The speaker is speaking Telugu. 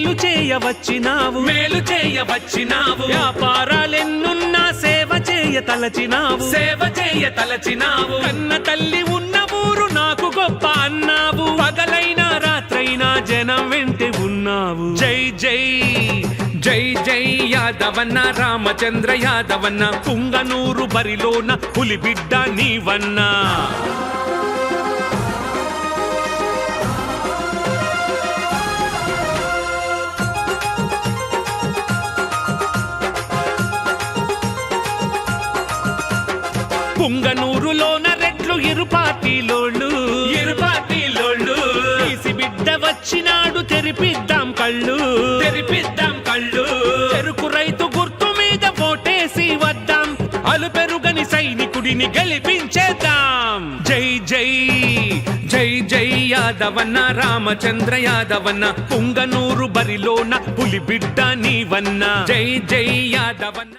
మేలు చేయవచ్చినావు, మేలు చేయవచ్చినావు. వ్యాపారాలెన్నున్నా సేవ చేయ తలచినావు, సేవ చేయ తలచినావు. కన్న తల్లి ఉన్న ఊరు నాకు గొప్ప అన్నావు, పగలైనా రాత్రైనా జనం వెంటే ఉన్నావు. జై జై జై జై యాదవన్న, రామచంద్ర యాదవన్న. పుంగనూరు బరిలోన పులిబిడ్డ నీవన్నా. పుంగనూరులోన రెట్లు ఇరు పార్టీలోళ్ళు, ఇరు పార్టీలోళ్ళు. తీసి బిడ్డ వచ్చినాడు తెరిపిద్దాం కళ్ళు, తెరిపిద్దాం కళ్ళు. చెరుకు రైతు గుర్తు మీద ఓటేసి వద్దాం, అలు పెరుగని సైనికుడిని గెలిపించేద్దాం. జై జై జై జై యాదవన్న, రామచంద్ర యాదవన్న. పుంగనూరు బరిలోన పులిబిడ్డ నీవన్నా. జై జై యాదవన్న.